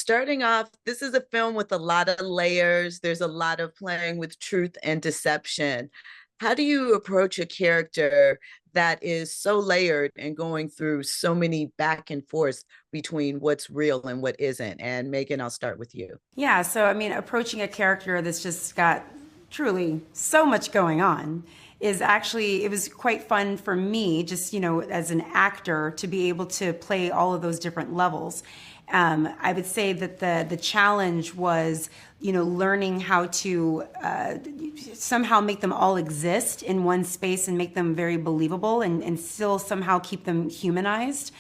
starting off, this is a film with a lot of layers. There's a lot of playing with truth and deception. How do you approach a character that is so layered and going through so many back and forth between what's real and what isn't? And Megan, I'll start with you. Yeah, so I mean, approaching a character that's just got truly so much going on is actually, it was quite fun for me, just, as an actor, to be able to play all of those different levels. I would say that the challenge was, learning how to somehow make them all exist in one space and make them very believable and still somehow keep them humanized.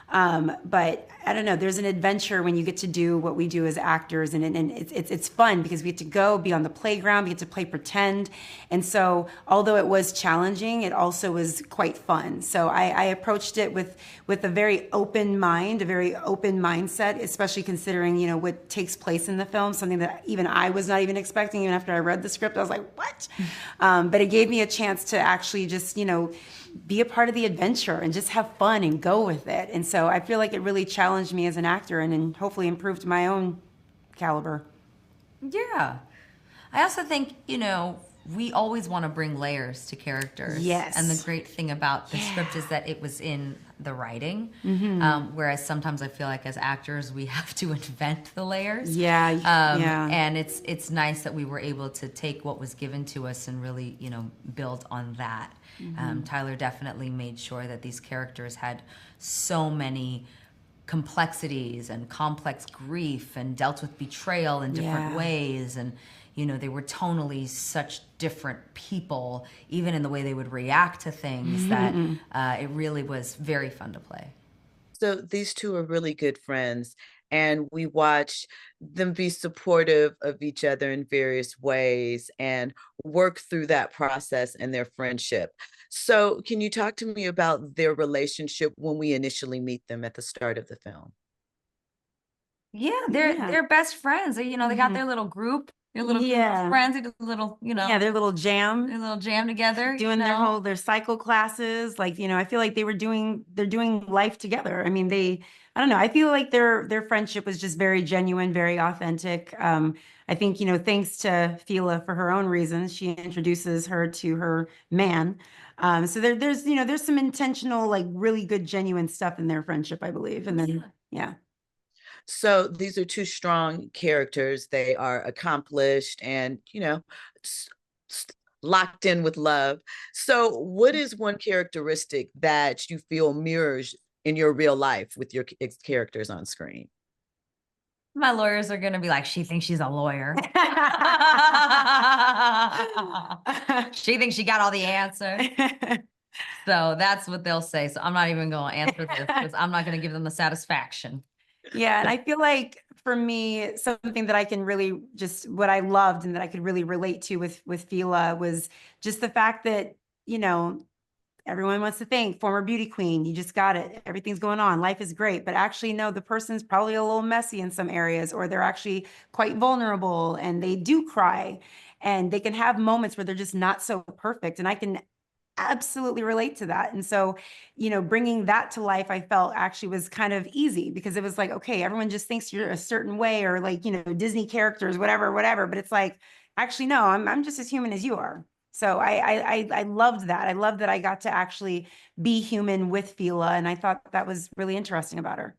But I don't know, there's an adventure when you get to do what we do as actors, and it's fun because we get to go be on the playground, we get to play pretend. And so although it was challenging, it also was quite fun. So I approached it with a very open mind, a very open mindset, especially considering, what takes place in the film, something that even I was not even expecting. Even after I read the script, I was like, what? But it gave me a chance to actually just, be a part of the adventure and just have fun and go with it. And so I feel like it really challenged me as an actor and hopefully improved my own caliber. Yeah. I also think, we always want to bring layers to characters. Yes. And the great thing about the script is that it was in the writing. Whereas sometimes I feel like as actors, we have to invent the layers. Yeah. And it's nice that we were able to take what was given to us and really, build on that. Tyler definitely made sure that these characters had so many complexities and complex grief and dealt with betrayal in different ways. And, they were tonally such different people, even in the way they would react to things, that it really was very fun to play. So these two are really good friends, and we watch them be supportive of each other in various ways and work through that process and their friendship. So can you talk to me about their relationship when we initially meet them at the start of the film? Yeah, they're best friends. They got their little group, their little group of friends. They do a little, Yeah, their little jam. their little jam together. Doing their cycle classes. Like, I feel like they're doing life together. I mean, I don't know. I feel like their friendship was just very genuine, very authentic. I think, thanks to Fila for her own reasons, she introduces her to her man. So there's some intentional, like really good, genuine stuff in their friendship, I believe. And then, yeah. So these are two strong characters. They are accomplished and, s- locked in with love. So what is one characteristic that you feel mirrors in your real life with your characters on screen? My lawyers are going to be like, she thinks she's a lawyer. She thinks she got all the answers. So that's what they'll say. So I'm not even going to answer this because I'm not going to give them the satisfaction. Yeah, and I feel like for me, something that I can really just what I loved and that I could really relate to with Fila was just the fact that, everyone wants to think former beauty queen, you just got it. Everything's going on. Life is great. But actually, no, the person's probably a little messy in some areas, or they're actually quite vulnerable and they do cry and they can have moments where they're just not so perfect. And I can absolutely relate to that. And so, bringing that to life, I felt actually was kind of easy because it was like, okay, everyone just thinks you're a certain way or like, Disney characters, whatever. But it's like, actually, no, I'm just as human as you are. So I loved that. I loved that I got to actually be human with Fila. And I thought that was really interesting about her.